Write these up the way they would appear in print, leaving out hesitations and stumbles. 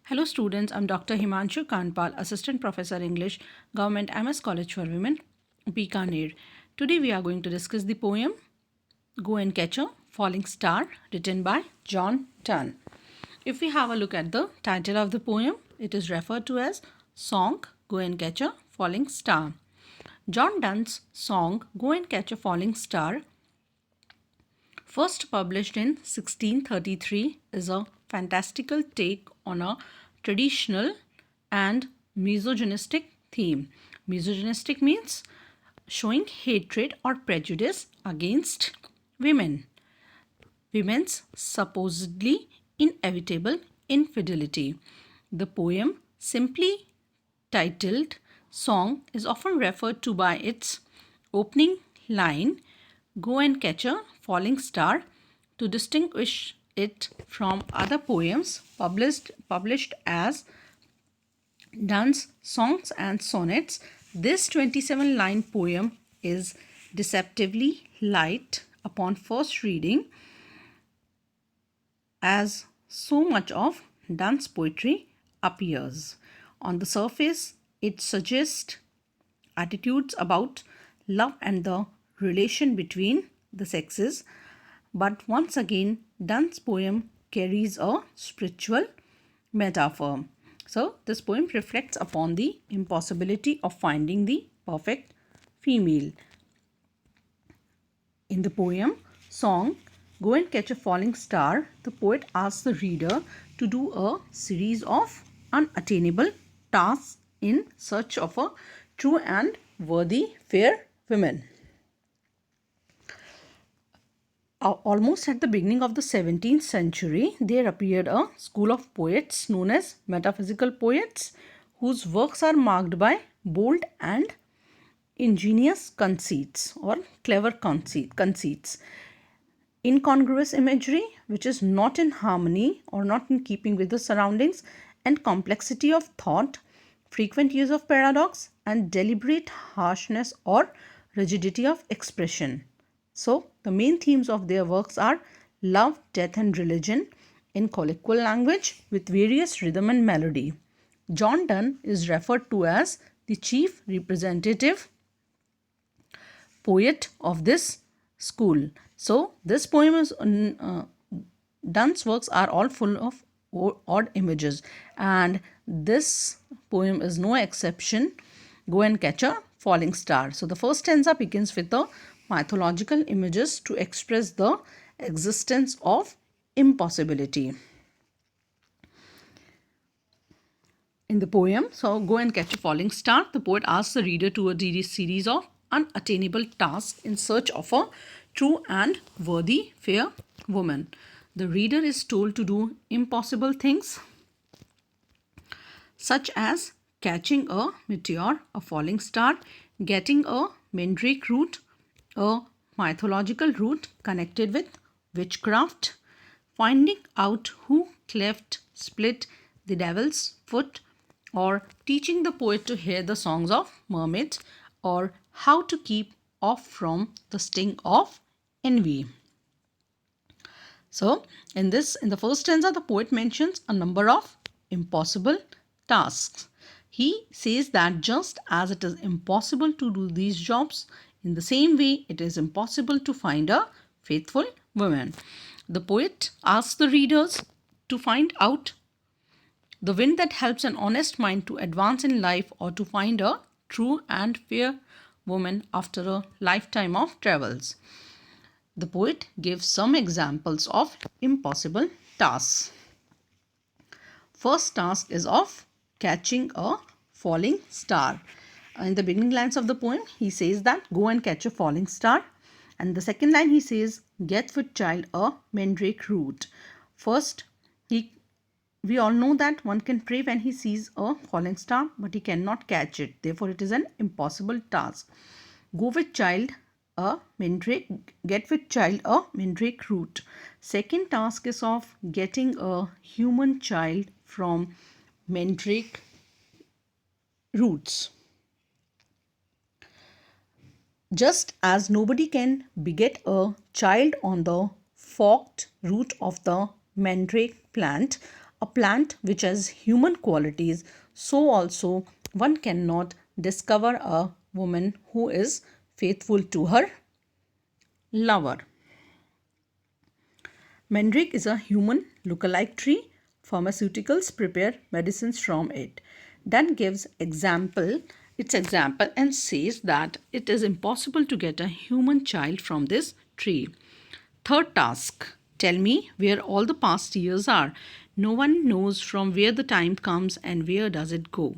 Hello students, I'm Dr. Himanshu Kandpal, Assistant Professor English, Government MS College for Women, Bikaner. Today we are going to discuss the poem Go and Catch a Falling Star written by Donne. If we have a look at the title of the poem, it is referred to as Song Go and Catch a Falling Star. Donne's song Go and Catch a Falling Star, first published in 1633, is a fantastical take on a traditional and misogynistic theme. Misogynistic means showing hatred or prejudice against women, women's supposedly inevitable infidelity. The poem, simply titled Song, is often referred to by its opening line, Go and Catch a Falling Star, to distinguish it from other poems published as Donne's Songs and Sonnets. This 27-line poem is deceptively light upon first reading, as so much of Donne's poetry appears. On the surface, it suggests attitudes about love and the relation between the sexes, but once again, Donne's poem carries a spiritual metaphor. So, this poem reflects upon the impossibility of finding the perfect female. In the poem Song Go and Catch a Falling Star, the poet asks the reader to do a series of unattainable tasks in search of a true and worthy fair woman. Almost at the beginning of the 17th century, there appeared a school of poets known as metaphysical poets, whose works are marked by bold and ingenious conceits or clever conceits, incongruous imagery which is not in harmony or not in keeping with the surroundings, and complexity of thought, frequent use of paradox, and deliberate harshness or rigidity of expression. So, the main themes of their works are love, death, and religion in colloquial language with various rhythm and melody. John Donne is referred to as the chief representative poet of this school. So, this poem is Donne's works are all full of odd images, and this poem is no exception. Go and Catch a Falling Star. So, the first stanza begins with the mythological images to express the existence of impossibility. In the poem, so Go and Catch a Falling Star, the poet asks the reader to a series of unattainable tasks in search of a true and worthy fair woman. The reader is told to do impossible things such as catching a meteor, a falling star, getting a mandrake root, a mythological root connected with witchcraft, finding out who split the devil's foot, or teaching the poet to hear the songs of mermaids, or how to keep off from the sting of envy. So, in the first stanza, the poet mentions a number of impossible tasks. He says that just as it is impossible to do these jobs, in the same way, it is impossible to find a faithful woman. The poet asks the readers to find out the wind that helps an honest mind to advance in life, or to find a true and fair woman after a lifetime of travels. The poet gives some examples of impossible tasks. First task is of catching a falling star. In the beginning lines of the poem, he says that go and catch a falling star. And the second line, he says, get with child a mandrake root. First, we all know that one can pray when he sees a falling star, but he cannot catch it. Therefore, it is an impossible task. Go with child a mandrake, get with child a mandrake root. Second task is of getting a human child from mandrake roots. Just as nobody can beget a child on the forked root of the mandrake plant, a plant which has human qualities, so also one cannot discover a woman who is faithful to her lover. Mandrake is a human lookalike tree. Pharmaceuticals prepare medicines from it. Then gives its example and says that it is impossible to get a human child from this tree. Third task, tell me where all the past years are. No one knows from where the time comes and where does it go.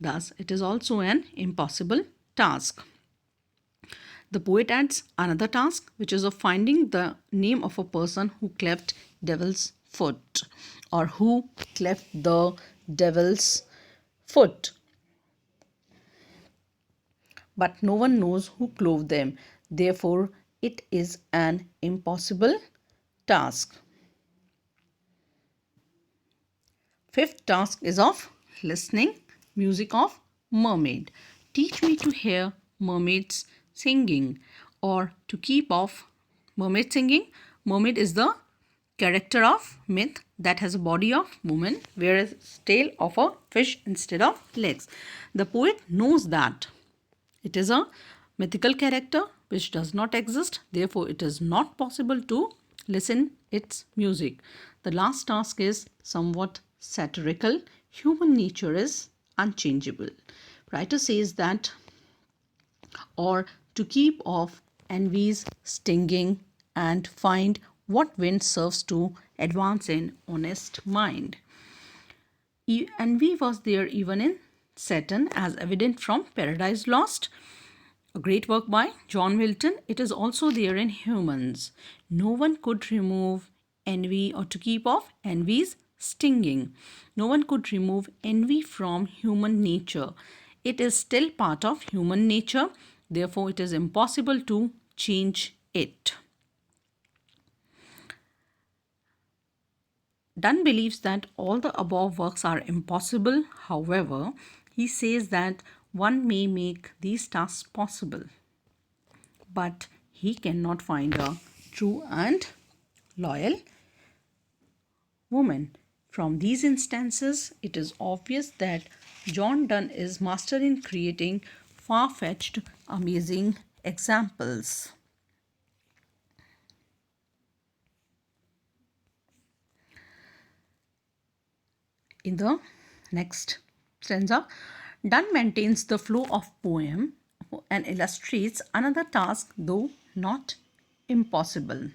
Thus, it is also an impossible task. The poet adds another task, which is of finding the name of a person who cleft devil's foot or who cleft the devil's foot. But no one knows who clove them. Therefore, it is an impossible task. Fifth task is of listening, music of mermaid. Teach me to hear mermaids singing or to keep off mermaid singing. Mermaid is the character of myth that has a body of woman, whereas tail of a fish instead of legs. The poet knows that it is a mythical character which does not exist, therefore it is not possible to listen its music. The last task is somewhat satirical. Human nature is unchangeable. Writer says that, or to keep off envy's stinging and find what wind serves to advance in honest mind. Envy was there even in Satan, as evident from Paradise Lost, a great work by John Milton. It is also there in humans. No one could remove envy or to keep off envy's stinging. No one could remove envy from human nature. It is still part of human nature. Therefore, it is impossible to change it. Donne believes that all the above works are impossible. However, he says that one may make these tasks possible, but he cannot find a true and loyal woman. From these instances, it is obvious that John Donne is master in creating far-fetched, amazing examples. In the next stanza, Donne maintains the flow of poem and illustrates another task, though not impossible.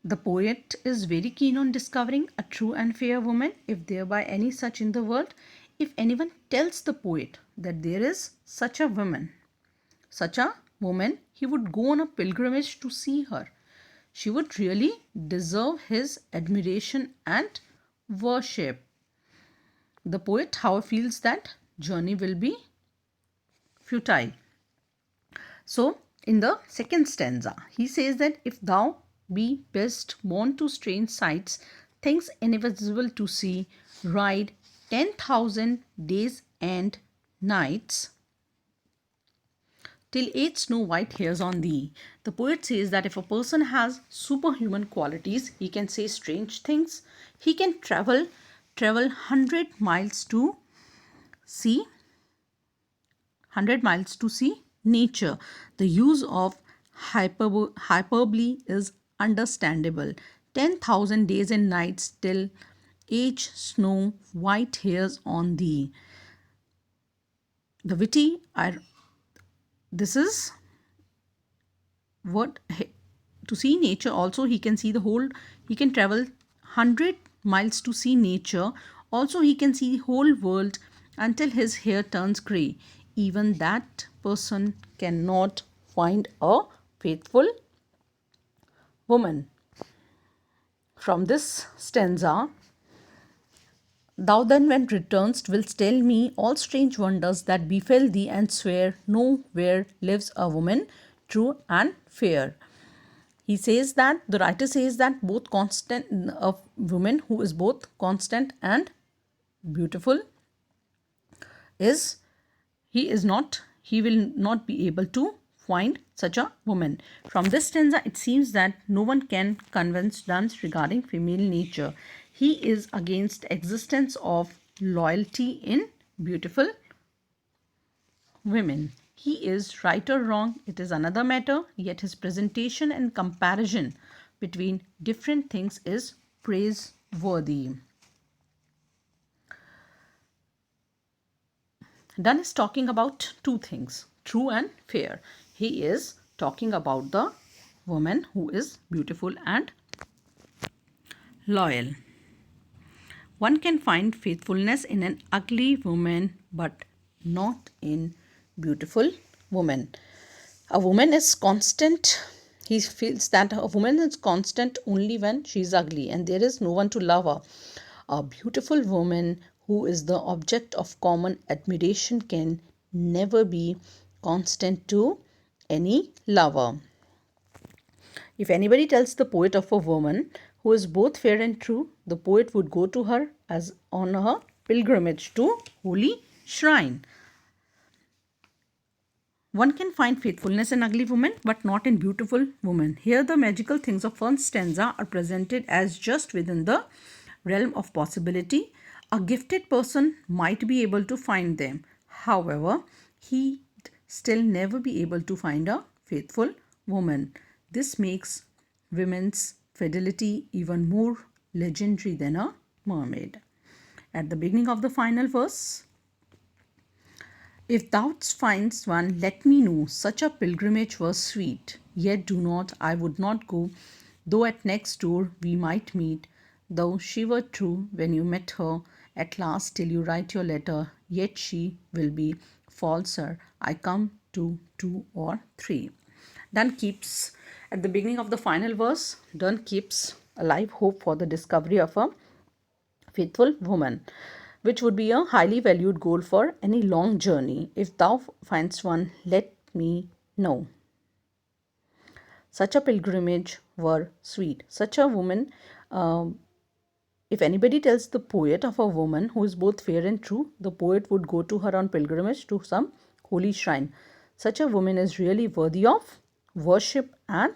The poet is very keen on discovering a true and fair woman, if there be any such in the world. If anyone tells the poet that there is such a woman, he would go on a pilgrimage to see her. She would really deserve his admiration and worship. The poet, however, feels that journey will be futile. So, in the second stanza, he says that if thou be best born to strange sights, things invisible to see, ride 10,000 days and nights till 8 snow white hairs on thee. The poet says that if a person has superhuman qualities, he can say strange things. He can travel 100 miles to see nature. The use of hyperbole is understandable. 10,000 days and nights till age snow white hairs on thee. The witty are this is what to see nature. Also, he can see the whole. He can travel 100 miles to see nature. Also, he can see the whole world until his hair turns grey. Even that person cannot find a faithful woman. From this stanza, thou then when returnst wilt tell me all strange wonders that befell thee, and swear nowhere lives a woman true and fair. He says that, the writer says that both constant, a woman who is both constant and beautiful he will not be able to find such a woman. From this stanza, it seems that no one can convince Donne regarding female nature. He is against existence of loyalty in beautiful women. He is right or wrong, it is another matter, yet his presentation and comparison between different things is praiseworthy. Donne is talking about two things, true and fair. He is talking about the woman who is beautiful and loyal. One can find faithfulness in an ugly woman, but not in beautiful woman. A woman is constant. He feels that a woman is constant only when she is ugly and there is no one to love her. A beautiful woman who is the object of common admiration can never be constant to any lover. If anybody tells the poet of a woman who is both fair and true, the poet would go to her as on her pilgrimage to holy shrine. One can find faithfulness in ugly women, but not in beautiful women. Here the magical things of first stanza are presented as just within the realm of possibility. A gifted person might be able to find them. However, he still never be able to find a faithful woman. This makes women's fidelity even more legendary than a mermaid. At the beginning of the final verse, if thou finds one, let me know. Such a pilgrimage was sweet. Yet do not, I would not go. Though at next door we might meet. Though she were true when you met her at last till you write your letter. Yet she will be falser. I come to 2 or 3. Donne keeps, at the beginning of the final verse, Donne keeps alive hope for the discovery of a faithful woman, which would be a highly valued goal for any long journey. If thou finds one, let me know. Such a pilgrimage were sweet. Such a woman, if anybody tells the poet of a woman who is both fair and true, the poet would go to her on pilgrimage to some holy shrine. Such a woman is really worthy of worship and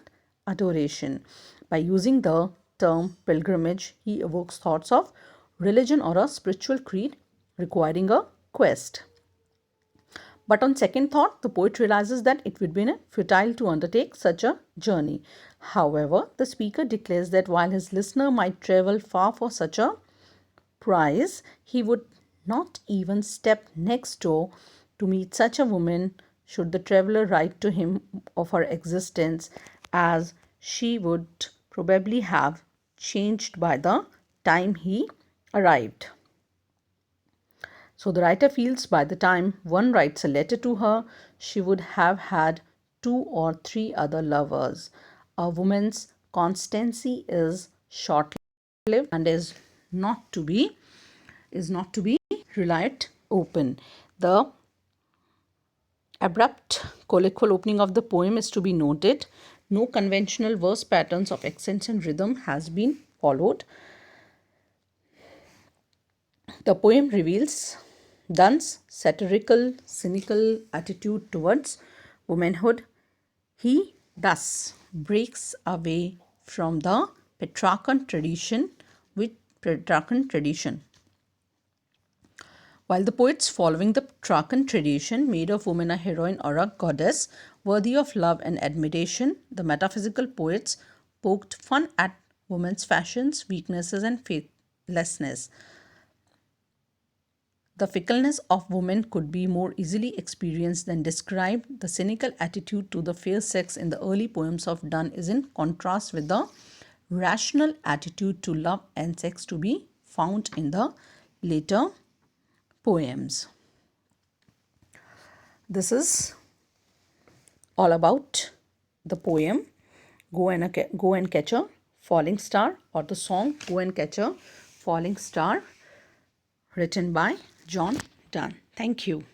adoration. By using the term pilgrimage, he evokes thoughts of religion or a spiritual creed requiring a quest. But on second thought, the poet realizes that it would be futile to undertake such a journey. However, the speaker declares that while his listener might travel far for such a prize, he would not even step next door to meet such a woman should the traveler write to him of her existence, as she would probably have changed by the time he arrived. So the writer feels by the time one writes a letter to her, she would have had 2 or 3 other lovers. A woman's constancy is short-lived and is not to be relied upon. The abrupt colloquial opening of the poem is to be noted. No conventional verse patterns of accents and rhythm has been followed. The poem reveals Donne's satirical, cynical attitude towards womanhood. He thus breaks away from the Petrarchan tradition While the poets following the Petrarchan tradition made of woman a heroine or a goddess worthy of love and admiration, the metaphysical poets poked fun at woman's fashions, weaknesses, and faithlessness. The fickleness of women could be more easily experienced than described. The cynical attitude to the fair sex in the early poems of Donne is in contrast with the rational attitude to love and sex to be found in the later poems. This is all about the poem Go and Catch a Falling Star, or the song Go and Catch a Falling Star, written by John Donne. Thank you.